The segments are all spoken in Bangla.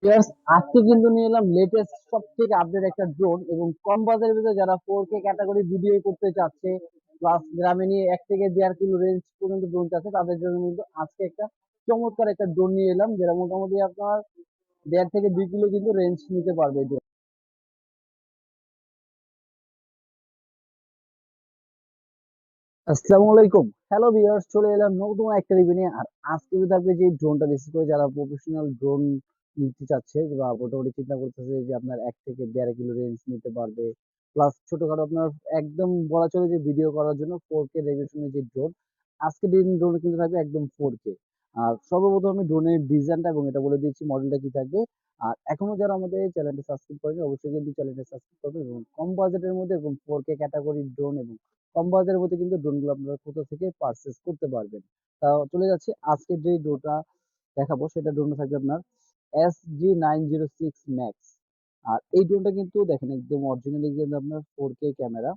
Yes, আজকে কিন্তু নিয়ে এলাম লেটেস্ট সব থেকে আপডেট একটা ড্রোন এবং কম বাজারের ভিতরে যারা 4K ক্যাটাগরি ভিডিও করতে চাচ্ছে প্লাস গ্রামে নিয়ে 1 থেকে 1.5 কিলো রেঞ্জ পর্যন্ত ড্রোন চাচ্ছে তাদের জন্য কিন্তু আজকে একটা চমৎকার একটা ড্রোন নিয়ে এলাম যেটা মোটামুটি আপনার 1.5 থেকে 2 কিলো কিন্তু রেঞ্জ নিতে পারবে এই drone। আসসালামু আলাইকুম, হ্যালো ভিউয়ার্স, চলে এলাম নতুন একটা রিভিউ নিয়ে। আর আজকে থাকবে যে ড্রোনটা, বিশেষ করে যারা প্রফেশনাল ড্রোন নিতে চাচ্ছে বা মোটামুটি চিন্তা করতেছে যে আপনার 1 থেকে 1.5 কিলো রেঞ্জ নিতে পারবে, প্লাস ছোটখাটো আপনার একদম বলা চলে যে ভিডিও করার জন্য 4K রেজলিউশনের যে ড্রোন, আজকে ড্রোন কিন্তু থাকবে একদম 4K। আর সর্বপ্রথম আমি ড্রোনের ডিজাইনটা এবং এটা বলে দিচ্ছি মডেলটা কি থাকবে। আর এখনো যারা আমাদের চ্যানেলটা সাবস্ক্রাইব করেনি অবশ্যই কিন্তু চ্যানেলটা সাবস্ক্রাইব করবে এবং কম বাজেটের মধ্যে এবং 4K ক্যাটাগরির ড্রোন এবং কম বাজারের মধ্যে কিন্তু ড্রোনগুলো আপনারা কোথা থেকে পারচেজ করতে পারবেন। তা চলে যাচ্ছি আজকে যে ড্রোনটা দেখাবো, সেটা ড্রোনটা থাকবে আপনার SG906 ম্যাক্স। আর এই ড্রোনটা কিন্তু দেখেন একদম অরিজিনালি কিন্তু আপনার 4K ক্যামেরা,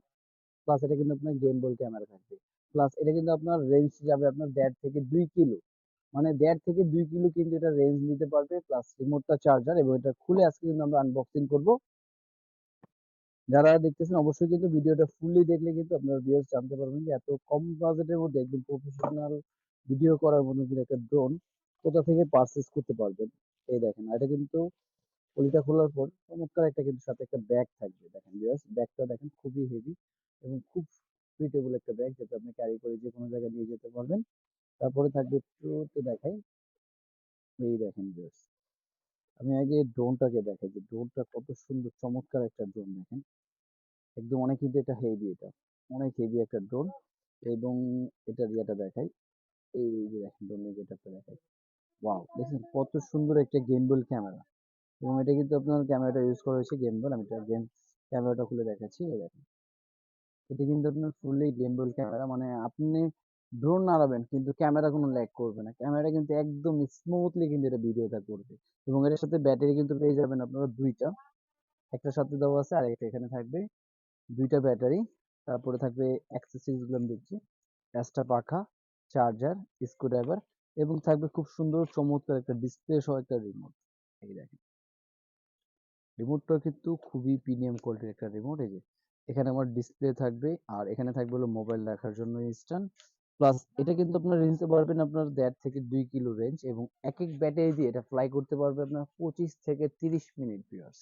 প্লাস এটা কিন্তু আপনার গেম বল ক্যামেরা থাকবে, প্লাস এটা কিন্তু আপনার রেঞ্জ যাবে আপনার 1.5 থেকে 2 কিলো, মানে 1.5 থেকে 2 কিলো কিন্তু এটা রেঞ্জ নিতে পারবে, প্লাস রিমোটটা চার্জার। এবং এটা খুলে আজকে কিন্তু আমরা আনবক্সিং করব। যারা দেখতেছেন অবশ্যই কিন্তু ভিডিওটা ফুললি দেখলে কিন্তু আপনারা ভিউয়ার্স জানতে পারবেন যে এত কম বাজেটের মধ্যে একদম প্রফেশনাল ভিডিও করার মতো কিন্তু একটা ড্রোন কোথা থেকে পারচেজ করতে পারবেন। এই দেখেন, আর এটা কিন্তু পলিটা খোলার পর চমৎকার একটা কিন্তু সাথে একটা ব্যাগ থাকবে। দেখেন ভিউয়ার্স, ব্যাগটা দেখেন খুবই হেভি এবং খুব সুইটেবল একটা ব্যাগ, যেটা আপনি ক্যারি করে যে কোনো জায়গায় নিয়ে যেতে পারবেন। তারপরে থাকবে একটু তো দেখাই, এই দেখেন ভিউয়ার্স, আমি আগে ড্রোনটাকে দেখাই যে ড্রোনটা কত সুন্দর চমৎকার একটা ড্রোন। দেখেন একদম অনেক কিন্তু এটা হেভি, এটা অনেক হেভি একটা ড্রোন। এবং এটার ইয়েটা দেখাই, এই যে দেখেন ড্রোনের যেটা দেখাই, ওয়াও, দেখছেন কত সুন্দর একটা গেমবল ক্যামেরা। এবং এটা কিন্তু আপনার ক্যামেরাটা ইউজ করা হয়েছে গেমবল। আমি এটা গেম ক্যামেরাটা খুলে দেখাচ্ছি, এই দেখেন এটা কিন্তু আপনার ফুললি গেমবল ক্যামেরা, মানে আপনি ড্রোন নাড়াবেন কিন্তু ক্যামেরা কোনো ল্যাগ করবে না, ক্যামেরা কিন্তু একদম স্মুথলি কিন্তু এটা ভিডিওটা করবে। এবং এটার সাথে ব্যাটারি কিন্তু পেয়ে যাবেন আপনারা দুইটা, একটা সাথে দেওয়া আছে আর একটা এখানে থাকবে, দুইটা ব্যাটারি। তারপরে থাকবে অ্যাক্সেসরিজ গুলো আমি দিচ্ছি, এক্সট্রা পাখা, চার্জার, স্ক্রুড্রাইভার, এবং থাকবে খুব সুন্দর চমৎকার একটা ডিসপ্লে সহ একটা রিমোট। এই দেখেন রিমোটটা কিন্তু খুবই প্রিমিয়াম কোয়ালিটির একটা রিমোট। এই যে এখানে আমার ডিসপ্লে থাকবে, আর এখানে থাকবে হলো মোবাইল রাখার জন্য স্ট্যান্ড। প্লাস এটা কিন্তু আপনার রেঞ্জে পারবেন আপনার 1.5 থেকে 2 কিলো রেঞ্জ, এবং এক এক ব্যাটারি দিয়ে এটা ফ্লাই করতে পারবে আপনার 25 থেকে 30 মিনিট ভিউয়ার্স।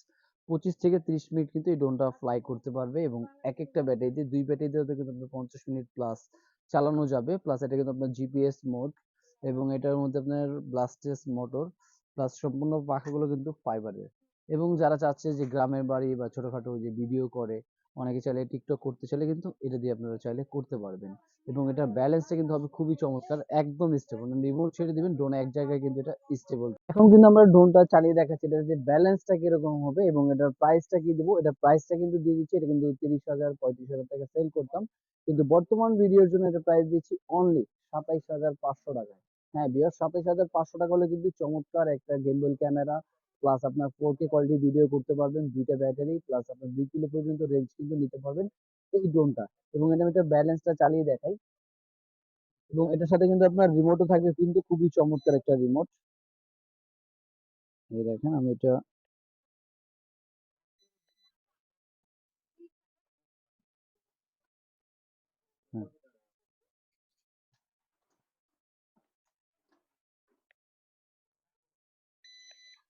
25 থেকে 30 মিনিট কিন্তু এই ড্রোনটা ফ্লাই করতে পারবে, এবং এক একটা ব্যাটারি দিয়ে, দুই ব্যাটারি দিয়ে কিন্তু আপনার 50 মিনিট প্লাস চালানো যাবে। প্লাস এটা কিন্তু আপনার জিপিএস মোড, এবং এটার মধ্যে আপনার ব্লাস্টেস মোটর, প্লাস সম্পূর্ণ পাখাগুলো কিন্তু ফাইবারের। এবং যারা চাচ্ছে যে গ্রামের বাড়ি বা ছোটখাটো যে ভিডিও করে, অনেকে চাইলে টিকটক করতে চাইলে কিন্তু এটা দিয়ে আপনারা চাইলে করতে পারবেন। এবং এটার ব্যালেন্সটা কিন্তু হবে খুবই চমৎকার, একদম স্টেবল, রিমোট ছেড়ে দিবেন ড্রোন এক জায়গায় কিন্তু এটা স্টেবল। এখন কিন্তু আমরা ড্রোনটা চালিয়ে দেখাচ্ছি এটা যে ব্যালেন্সটা কিরকম হবে এবং এটার প্রাইসটা কি দিব। এটা প্রাইসটা কিন্তু দিয়ে দিচ্ছি, এটা কিন্তু 30,000 35,000 টাকা সেল করতাম, কিন্তু বর্তমান ভিডিওর জন্য এটা প্রাইস দিচ্ছি অনলি 27,500 টাকায়। হ্যাঁ বিয়ার, 27,500 টাকা হলে কিন্তু চমৎকার একটা গেমবল ক্যামেরা, প্লাস আপনার 4K কোয়ালিটি ভিডিও করতে পারবেন, দুইটা ব্যাটারি, প্লাস আপনার 2 কিলো পর্যন্ত রেঞ্জ কিন্তু নিতে পারবেন এই ড্রোনটা। এবং এটা আমি একটা ব্যালেন্সটা চালিয়ে দেখাই, এবং এটার সাথে কিন্তু আপনার রিমোটও থাকবে, কিন্তু খুবই চমৎকার একটা রিমোট। এই দেখেন আমি এটা, হ্যাঁ,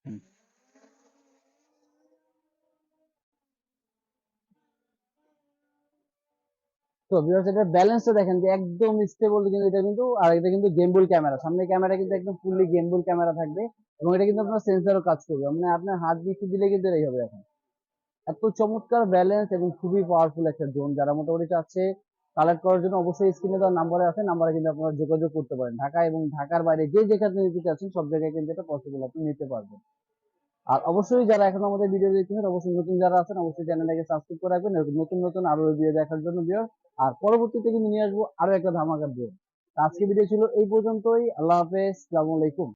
হুম। তো ভিউয়ার্স এটার ব্যালেন্সটা দেখেন যে একদম স্টেবল কিন্তু এটা কিন্তু। আর এটা কিন্তু গেমবল ক্যামেরা, সামনে ক্যামেরা কিন্তু একদম ফুললি গেমবল ক্যামেরা থাকবে, এবং এটা কিন্তু আপনার সেন্সরও কাজ করবে, মানে আপনার হাত দিয়ে দিলে কিন্তু এই হবে। এখন এত চমৎকার ব্যালেন্স এবং খুবই পাওয়ারফুল একটা ড্রোন, যারা মোটামুটি চাচ্ছে কালেক্ট করার জন্য অবশ্যই স্ক্রিনে দেওয়ার নাম্বারে আছে, নাম্বারে কিন্তু আপনারা যোগাযোগ করতে পারেন। ঢাকা এবং ঢাকার বাইরে যে যেখানে নিতে চাচ্ছেন সব জায়গায় কিন্তু এটা পসিবল, আপনি নিতে পারবেন। আর অবশ্যই যারা এখন আমাদের ভিডিও দেখছেন, অবশ্যই নতুন যারা আছেন অবশ্যই চ্যানেলটাকে সাবস্ক্রাইব করে রাখবেন এরকম নতুন নতুন আরো ভিডিও দেখার জন্য ভিউয়ার। আর পরবর্তীতে কিন্তু নিয়ে আসবো আরো একটা ধামাকার ভিডিও। আজকে ভিডিও ছিল এই পর্যন্তই, আল্লাহ হাফেজ, আসসালামু আলাইকুম।